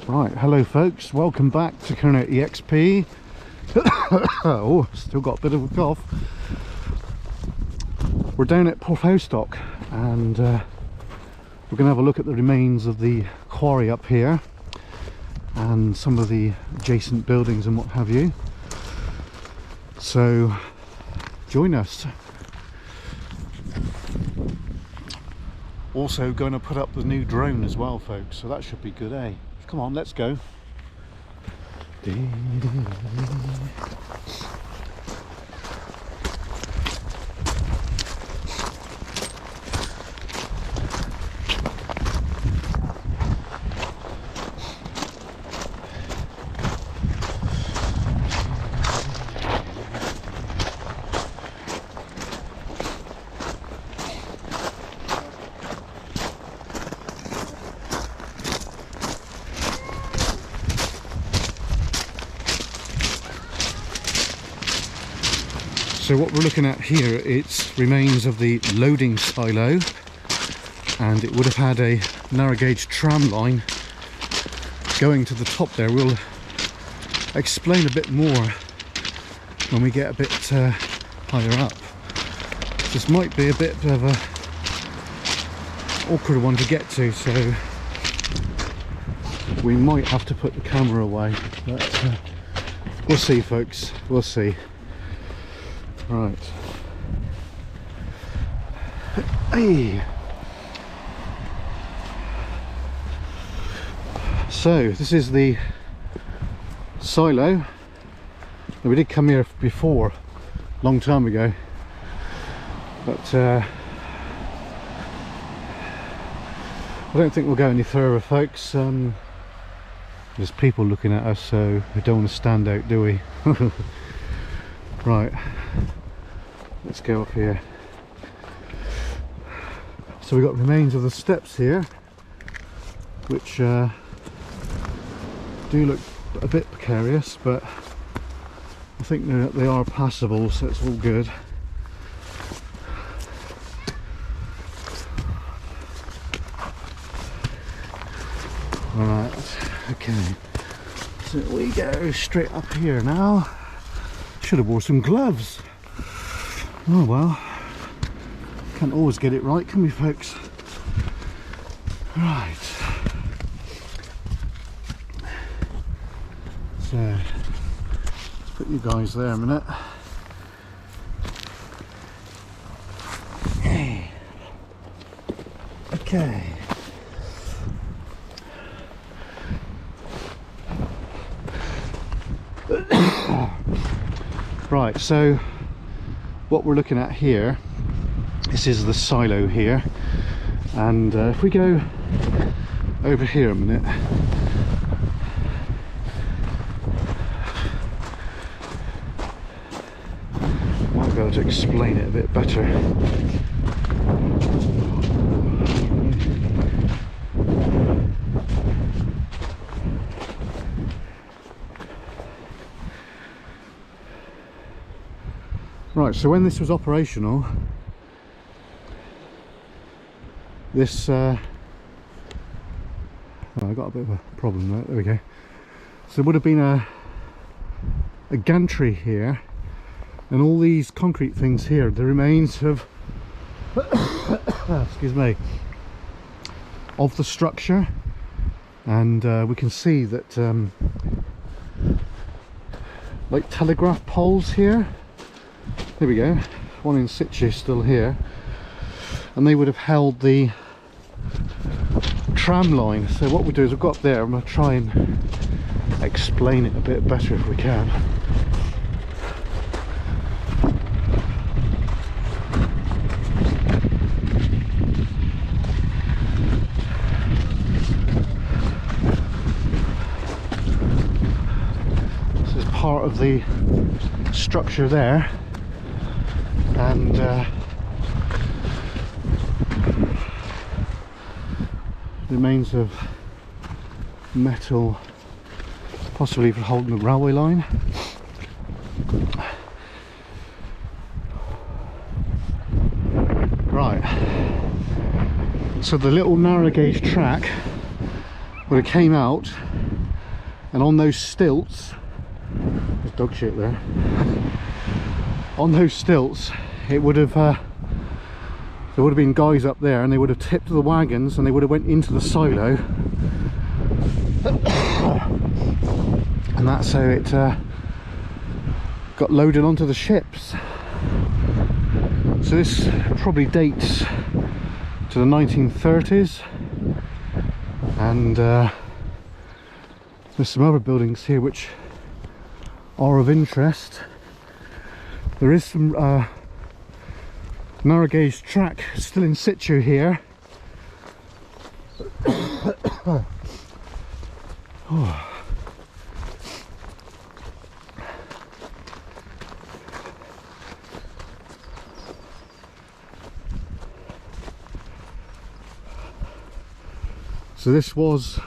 Right, hello folks, welcome back to KERNOW EXP. Oh, still got a bit of a cough. We're down at Porthostock and we're going to have a look at the remains of the quarry up here and some of the adjacent buildings and what have you. So join us. Also going to put up the new drone as well, folks, so that should be good, eh? Come on, let's go. So what we're looking at here, it's remains of the loading silo, and it would have had a narrow gauge tram line going to the top there. We'll explain a bit more when we get a bit higher up. This might be a bit of a awkward one to get to, so we might have to put the camera away, but we'll see, folks, we'll see. Right. Hey. So this is the silo. We did come here before, a long time ago, but I don't think we'll go any further, folks. There's people looking at us, so we don't want to stand out, do we? Right, let's go up here. So we've got remains of the steps here, which do look a bit precarious, but I think they are passable, so it's all good. Alright, okay, so we go straight up here now. Should have wore some gloves. Oh well, can't always get it right, can we, folks? Right, so let's put you guys there a minute. Hey. Okay. Right, so what we're looking at here, this is the silo here, and if we go over here a minute, might be able to explain it a bit better. Right, so when this was operational, this oh, I got a bit of a problem there. There we go. So there would have been a gantry here, and all these concrete things here, the remains of excuse me, of the structure, and we can see that like telegraph poles here. Here we go, one in situ still here, and they would have held the tram line. So what we do is we've got there, I'm going to try and explain it a bit better if we can. This is part of the structure there. And remains of metal, possibly for holding the railway line. Right, so the little narrow gauge track would have came out And on those stilts, there's dog shit there. On those stilts, it would have there would have been guys up there, and they would have tipped the wagons and they would have went into the silo. And that's how it got loaded onto the ships. So this probably dates to the 1930s, and there's some other buildings here which are of interest. There is some narrow gauge track still in situ here. Oh. So this was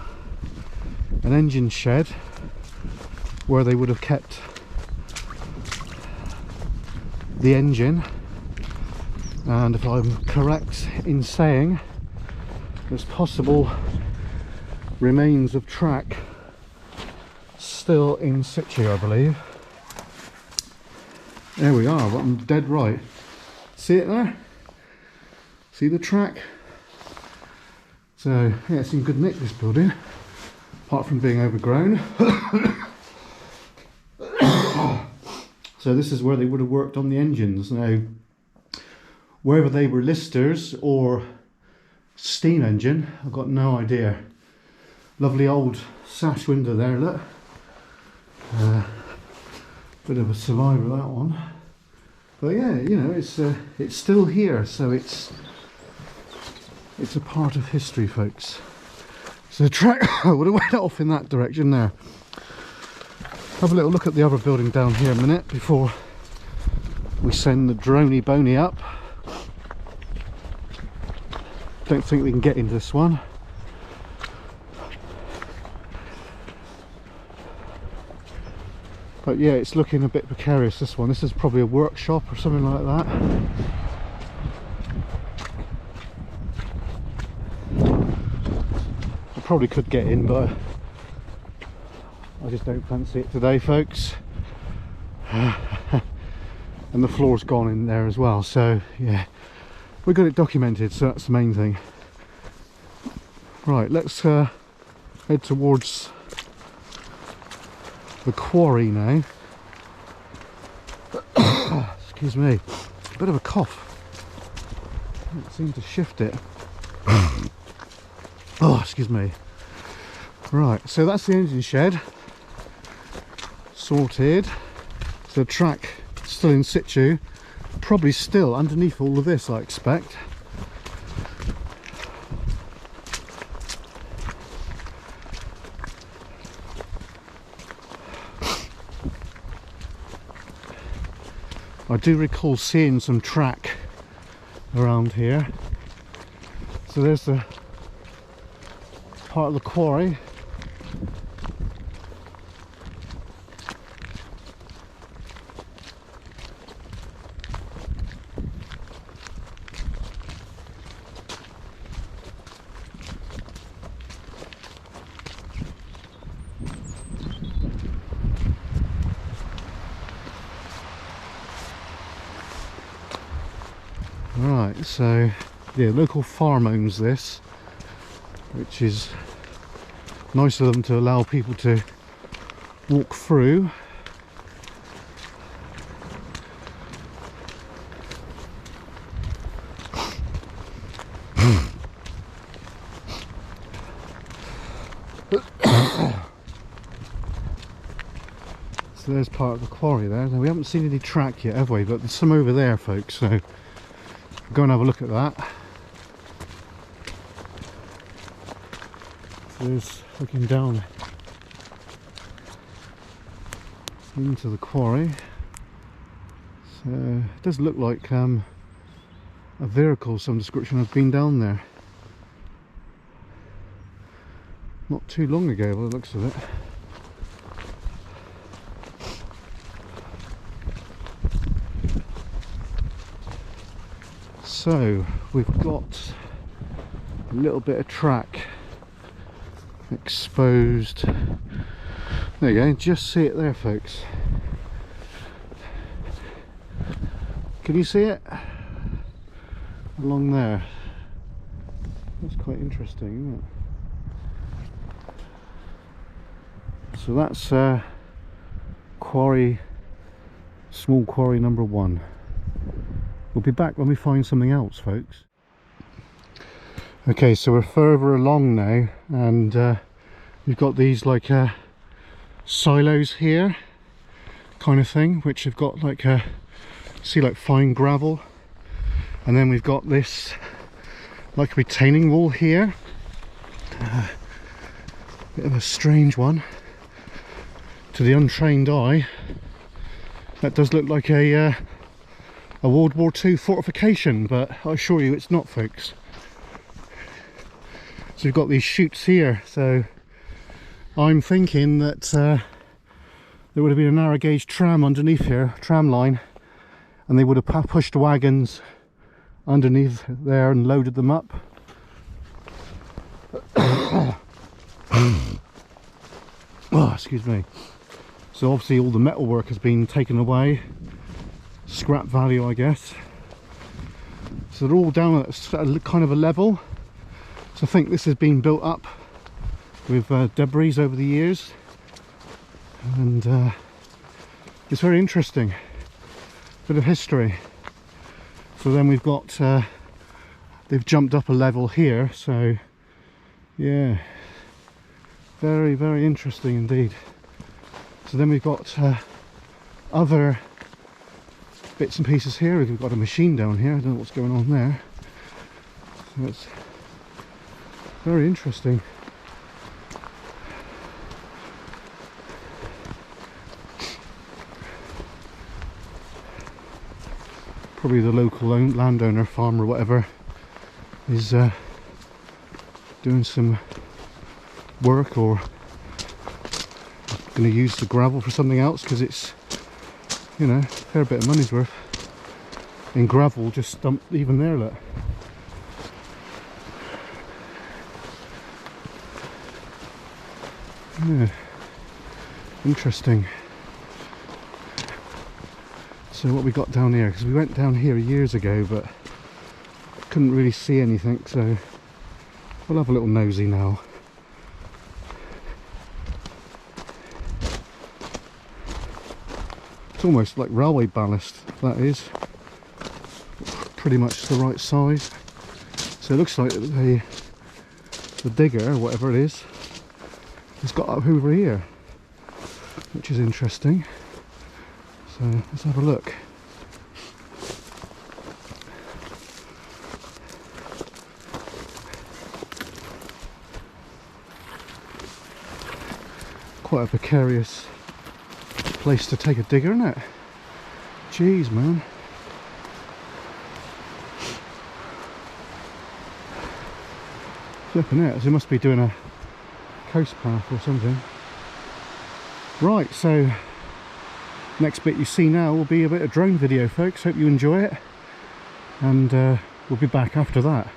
an engine shed where they would have kept the engine, and if I'm correct in saying, there's possible remains of track still in situ, I believe. There we are, but I'm dead right. See it there? See the track? So yeah, it's in good nick, this building, apart from being overgrown. So this is where they would have worked on the engines. Now, whether they were listers or steam engine, I've got no idea. Lovely old sash window there, look. Bit of a survivor, that one. But yeah, you know, it's still here, so it's a part of history, folks. So the track would have went off in that direction there. Have a little look at the other building down here a minute before we send the droney boney up. Don't think we can get into this one. But yeah, it's looking a bit precarious, this one. This is probably a workshop or something like that. I probably could get in, but I just don't fancy it today, folks. And the floor's gone in there as well, so yeah, we got it documented, so that's the main thing. Right, let's head towards the quarry now. Excuse me, a bit of a cough. Can't seem to shift it. Oh, excuse me. Right, so that's the engine shed sorted. So the track still in situ, probably still underneath all of this, I expect. I do recall seeing some track around here. So there's the part of the quarry. Right, so yeah, local farm owns this, which is nice of them to allow people to walk through. So there's part of the quarry there. Now, we haven't seen any track yet, have we? But there's some over there, folks, so go and have a look at that. So there's looking down into the quarry. So it does look like a vehicle of some description has been down there not too long ago by the looks of it. So we've got a little bit of track exposed There you go, just see it there, folks. Can you see it? Along there. That's quite interesting, isn't it? So that's quarry, small quarry number 1. We'll be back when we find something else, folks. Okay, so we're further along now, and we've got these like silos here, kind of thing, which have got like see, like fine gravel, and then we've got this like retaining wall here. Bit of a strange one to the untrained eye. That does look like a World War II fortification, but I assure you it's not, folks. So we've got these chutes here, so I'm thinking that there would have been a narrow gauge tram underneath here, tram line, and they would have pushed wagons underneath there and loaded them up. Oh, excuse me. So obviously all the metalwork has been taken away, scrap value, I guess. So they're all down at a kind of a level. So I think this has been built up with debris over the years, and it's very interesting. Bit of history. So then we've got they've jumped up a level here, so yeah, very, very interesting indeed. So then we've got other bits and pieces here. We've got a machine down here, I don't know what's going on there. So it's very interesting. Probably the local landowner, farmer, whatever, is doing some work, or going to use the gravel for something else, because it's, you know, a fair bit of money's worth in gravel just dumped even there, look. Yeah, interesting. So what we got down here, because we went down here years ago but couldn't really see anything, so we'll have a little nosy now. It's almost like railway ballast, that is. Pretty much the right size. So it looks like the digger, or whatever it is, has got up over here, which is interesting. So let's have a look. Quite a precarious place to take a digger, isn't it? Jeez, man. Flipping it, they must be doing a coast path or something. Right, so next bit you see now will be a bit of drone video, folks. Hope you enjoy it, and we'll be back after that.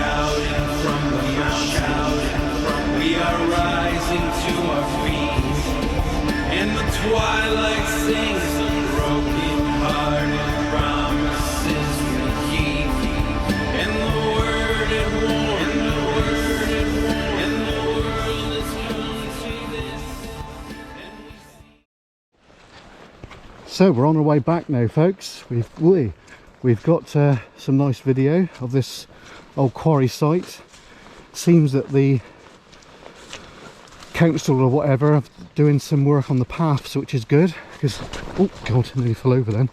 shouting from the shouting. We are rising to our feet, and the twilight sings the broken-hearted promises we keep, and the worded warning, and the world has come to this. So we're on our way back now, folks. We've got some nice video of this old quarry site. Seems that the council or whatever are doing some work on the paths, which is good, because oh god, I nearly fell over then.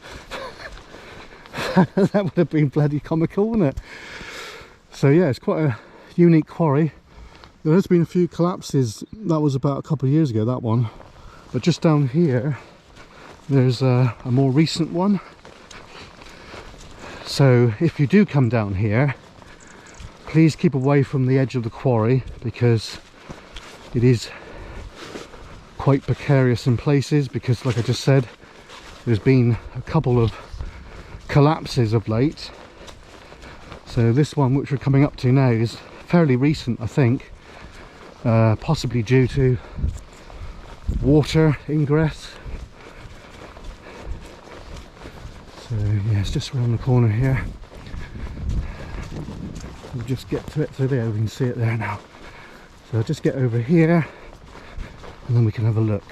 That would have been bloody comical, wouldn't it? So yeah, it's quite a unique quarry. There has been a few collapses. That was about a couple of years ago, that one. But just down here there's a more recent one. So if you do come down here, please keep away from the edge of the quarry, because it is quite precarious in places, because like I just said, there's been a couple of collapses of late. So this one which we're coming up to now is fairly recent, I think, possibly due to water ingress. So yeah, it's just around the corner here. We'll just get to it. So there, we can see it there now. So I'll just get over here and then we can have a look.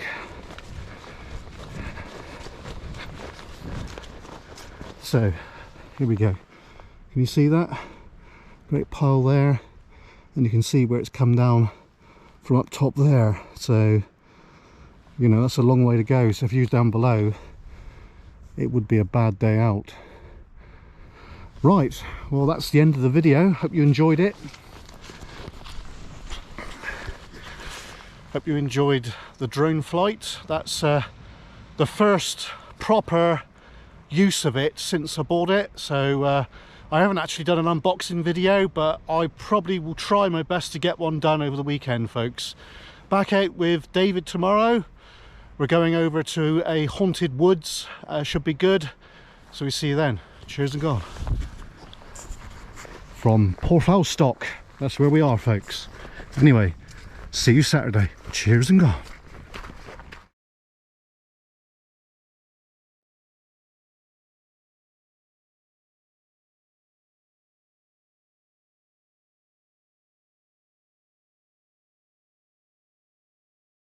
So here we go. Can you see that? Great pile there, and you can see where it's come down from up top there. So you know, that's a long way to go. So if you're down below, it would be a bad day out. Right, well that's the end of the video. Hope you enjoyed it. Hope you enjoyed the drone flight. That's the first proper use of it since I bought it. So I haven't actually done an unboxing video, but I probably will try my best to get one done over the weekend, folks. Back out with David tomorrow. We're going over to a haunted woods. Should be good. So we see you then. Cheers and God. From Porthalstock. That's where we are, folks. Anyway, see you Saturday. Cheers and God.